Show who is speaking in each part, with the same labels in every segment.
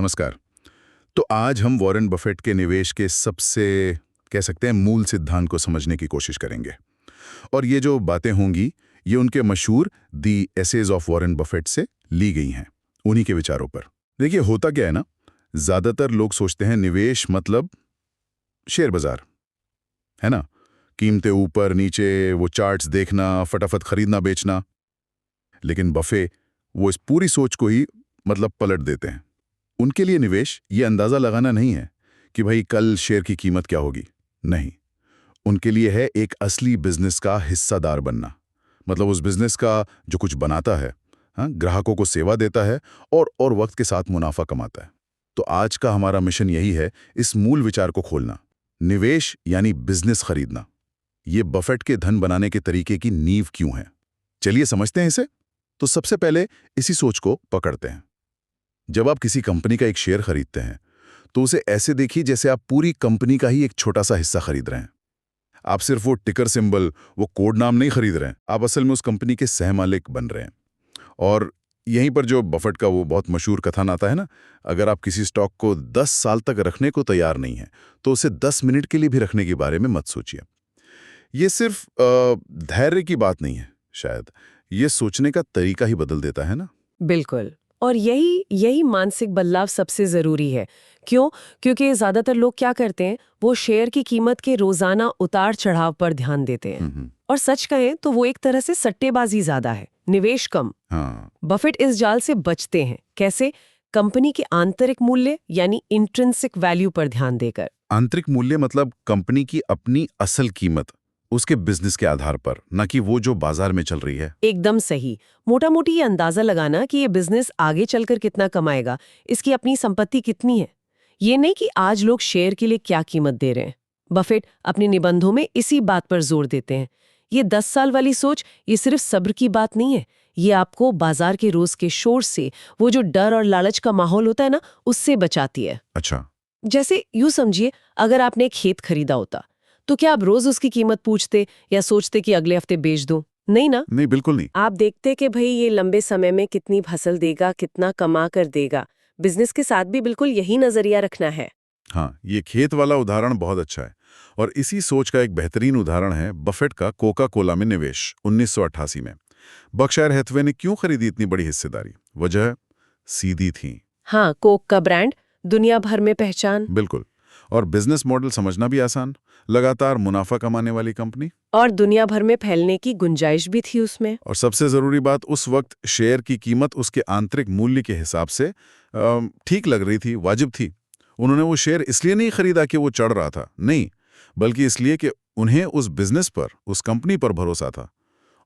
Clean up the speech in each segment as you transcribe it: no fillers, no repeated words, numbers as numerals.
Speaker 1: नमस्कार। तो आज हम वॉरेन बफेट के निवेश के सबसे कह सकते हैं मूल सिद्धांत को समझने की कोशिश करेंगे। और ये जो बातें होंगी ये उनके मशहूर दी एसेज ऑफ वॉरेन बफेट से ली गई हैं, उन्हीं के विचारों पर। देखिए होता क्या है ना, ज़्यादातर लोग सोचते हैं निवेश मतलब शेयर बाजार, है ना, कीमतें ऊपर नीचे, वो चार्ट्स देखना, फटाफट खरीदना बेचना। लेकिन बफे वो इस पूरी सोच को ही मतलब पलट देते हैं। उनके लिए निवेश ये अंदाज़ा लगाना नहीं है कि भाई कल शेयर की कीमत क्या होगी। नहीं, उनके लिए है एक असली बिजनेस का हिस्सादार बनना। मतलब उस बिजनेस का जो कुछ बनाता है, हाँ, ग्राहकों को सेवा देता है और वक्त के साथ मुनाफा कमाता है। तो आज का हमारा मिशन यही है, इस मूल विचार को खोलना। निवेश यानी बिजनेस खरीदना। ये बफेट के धन बनाने के तरीके की नींव क्यों है, चलिए समझते हैं इसे। तो सबसे पहले इसी सोच को पकड़ते हैं। जब आप किसी कंपनी का एक शेयर खरीदते हैं तो उसे ऐसे देखिए जैसे आप पूरी कंपनी का ही एक छोटा सा हिस्सा खरीद रहे हैं। आप सिर्फ वो टिकर सिंबल, वो कोड नाम नहीं खरीद रहे हैं, आप असल में उस कंपनी के सहमालिक बन रहे हैं। और यहीं पर जो बफेट का वो बहुत मशहूर कथन आता है ना, अगर आप किसी स्टॉक को 10 साल तक रखने को तैयार नहीं है तो उसे 10 मिनट के लिए भी रखने के बारे में मत सोचिए। ये सिर्फ धैर्य की बात नहीं है, शायद ये सोचने का तरीका ही बदल देता है ना।
Speaker 2: बिल्कुल। और यही मानसिक बदलाव सबसे जरूरी है। क्यों? क्योंकि ज्यादातर लोग क्या करते हैं, वो शेयर की कीमत के रोजाना उतार चढ़ाव पर ध्यान देते हैं। और सच कहें तो वो एक तरह से सट्टेबाजी ज्यादा है, निवेश कम।
Speaker 1: हाँ।
Speaker 2: बफेट इस जाल से बचते हैं। कैसे? कंपनी के आंतरिक मूल्य यानी इंट्रिंसिक वैल्यू पर ध्यान देकर।
Speaker 1: आंतरिक मूल्य मतलब कंपनी की अपनी असल कीमत, उसके बिजनेस के आधार पर, न कि वो जो बाजार में चल रही है।
Speaker 2: एकदम सही। मोटा मोटी ये अंदाजा लगाना कि ये बिजनेस आगे चलकर कितना कमाएगा, इसकी अपनी संपत्ति कितनी है। ये नहीं कि आज लोग शेयर के लिए क्या कीमत दे रहे हैं। बफेट अपने निबंधों में इसी बात पर जोर देते हैं। ये 10 साल वाली सोच ये सिर्फ सब्र की बात नहीं है, ये आपको बाजार के रोज के शोर से, वो जो डर और लालच का माहौल होता है ना, उससे बचाती है।
Speaker 1: अच्छा।
Speaker 2: जैसे यूं समझिए, अगर आपने एक खेत खरीदा होता तो क्या आप रोज उसकी कीमत पूछते या सोचते कि अगले हफ्ते बेच दूं? नहीं ना।
Speaker 1: नहीं, बिल्कुल नहीं।
Speaker 2: आप देखते कि भाई ये लंबे समय में कितनी फसल देगा, कितना कमा कर देगा। बिजनेस के साथ भी बिल्कुल यही नजरिया रखना है।
Speaker 1: हाँ, ये खेत वाला उदाहरण बहुत अच्छा है। और इसी सोच का एक बेहतरीन उदाहरण है बफेट का कोका कोला में निवेश 1988 में। बर्कशायर हैथवे ने क्यों खरीदी इतनी बड़ी हिस्सेदारी? वजह सीधी थी।
Speaker 2: हाँ, कोक का ब्रांड, दुनिया भर में पहचान।
Speaker 1: बिल्कुल। और बिजनेस मॉडल समझना भी आसान, लगातार मुनाफा कमाने वाली कंपनी।
Speaker 2: और दुनिया भर में फैलने की गुंजाइश भी थी उसमें।
Speaker 1: और सबसे जरूरी बात, उस वक्त शेयर की कीमत उसके आंतरिक मूल्य के हिसाब से ठीक लग रही थी, वाजिब थी। उन्होंने वो शेयर इसलिए नहीं खरीदा कि वो चढ़ रहा था, नहीं, बल्कि इसलिए कि उन्हें उस बिजनेस पर, उस कंपनी पर भरोसा था।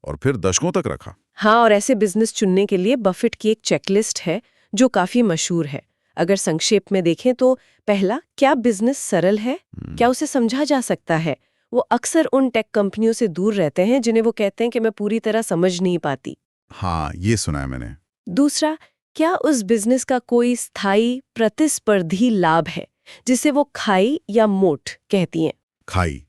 Speaker 1: और फिर दशकों तक रखा।
Speaker 2: हाँ, और ऐसे बिजनेस चुनने के लिए बफेट की एक चेकलिस्ट है जो काफी मशहूर है। अगर संक्षेप में देखें तो पहला, क्या बिजनेस सरल है, क्या उसे समझा जा सकता है। वो अक्सर उन टेक कंपनियों से दूर रहते हैं जिन्हें वो कहते हैं कि मैं पूरी तरह समझ नहीं पाती।
Speaker 1: हाँ, ये सुना है मैंने।
Speaker 2: दूसरा, क्या उस बिजनेस का कोई स्थायी प्रतिस्पर्धी लाभ है जिसे वो खाई या मोट कहती हैं।
Speaker 1: खाई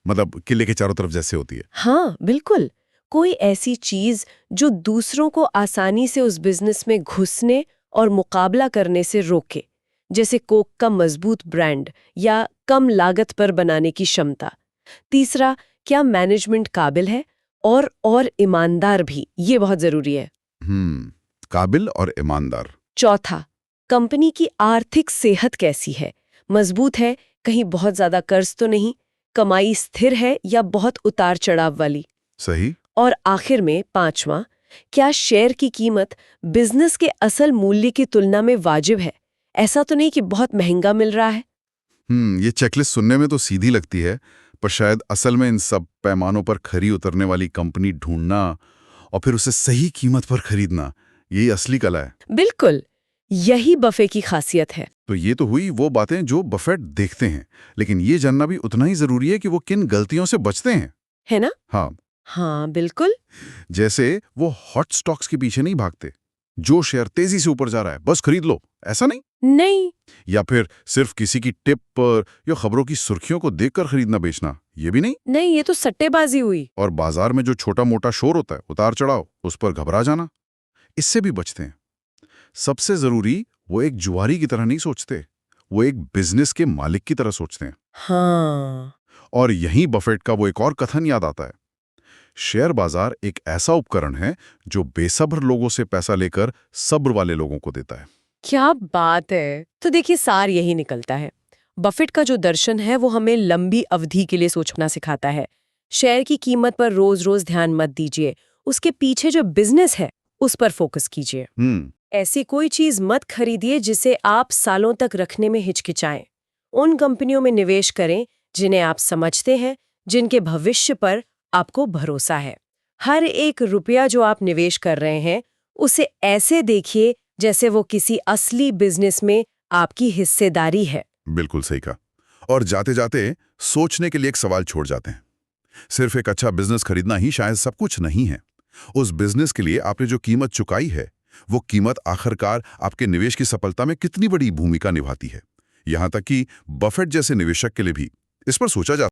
Speaker 1: मतलब किले के चारों तरफ जैसे होती है।
Speaker 2: हाँ बिल्कुल, कोई ऐसी चीज जो दूसरों को आसानी से उस बिजनेस में घुसने और मुकाबला करने से रोके, जैसे कोक का मजबूत ब्रांड या कम लागत पर बनाने की क्षमता। तीसरा, क्या मैनेजमेंट काबिल है और ईमानदार भी, ये बहुत जरूरी है।
Speaker 1: काबिल और ईमानदार।
Speaker 2: चौथा, कंपनी की आर्थिक सेहत कैसी है, मजबूत है, कहीं बहुत ज्यादा कर्ज तो नहीं, कमाई स्थिर है या बहुत उतार चढ़ाव वाली।
Speaker 1: सही।
Speaker 2: और आखिर में पांचवा, क्या शेयर की कीमत बिजनेस के असल मूल्य की तुलना में वाजिब है, ऐसा तो नहीं कि बहुत महंगा मिल रहा है।
Speaker 1: ये चेकलिस्ट सुनने में तो सीधी लगती है, पर शायद असल में इन सब पैमानों पर खरी उतरने वाली कंपनी ढूंढना और फिर उसे सही कीमत पर खरीदना, यही असली कला है।
Speaker 2: बिल्कुल, यही बफे की खासियत है।
Speaker 1: तो ये तो हुई वो बातें जो बफेट देखते हैं, लेकिन ये जानना भी उतना ही जरूरी है कि वो किन गलतियों से बचते हैं,
Speaker 2: है ना?
Speaker 1: हाँ,
Speaker 2: बिल्कुल।
Speaker 1: जैसे वो हॉट स्टॉक्स के पीछे नहीं भागते, जो शेयर तेजी से ऊपर जा रहा है बस खरीद लो, ऐसा नहीं। या फिर सिर्फ किसी की टिप पर या खबरों की सुर्खियों को देखकर खरीदना बेचना, ये भी नहीं।
Speaker 2: ये तो सट्टेबाजी हुई।
Speaker 1: और बाजार में जो छोटा मोटा शोर होता है, उतार चढ़ाव, उस पर घबरा जाना, इससे भी बचते हैं। सबसे जरूरी, वो एक जुआरी की तरह नहीं सोचते, वो एक बिजनेस के मालिक की तरह सोचते हैं।
Speaker 2: हाँ।
Speaker 1: और यहीं बफेट का वो एक और कथन याद आता है। शेयर बाजार एक ऐसा उपकरण है जो बेसब्र लोगों से पैसा लेकर सब्र वाले लोगों को देता है।
Speaker 2: क्या बात है। तो देखिए, सार यही निकलता है। बफेट का जो दर्शन है वो हमें लंबी अवधि के लिए सोचना सिखाता है। शेयर की कीमत पर रोज रोज ध्यान मत दीजिए, उसके पीछे जो बिजनेस है उस पर फोकस कीजिए। ऐसी कोई चीज मत खरीदिए जिसे आप सालों तक रखने में हिचकिचाएं। उन कंपनियों में निवेश करें जिन्हें आप समझते हैं, जिनके भविष्य पर आपको भरोसा है। हर एक रुपया जो आप निवेश कर रहे हैं उसे ऐसे देखिए जैसे वो किसी असली बिजनेस में आपकी हिस्सेदारी है।
Speaker 1: बिल्कुल सही कहा। और जाते जाते सोचने के लिए एक सवाल छोड़ जाते हैं। सिर्फ एक अच्छा बिजनेस खरीदना ही शायद सब कुछ नहीं है। उस बिजनेस के लिए आपने जो कीमत चुकाई है, वो कीमत आखिरकार आपके निवेश की सफलता में कितनी बड़ी भूमिका निभाती है। यहां तक कि बफेट जैसे निवेशक के लिए भी इस पर सोचा जा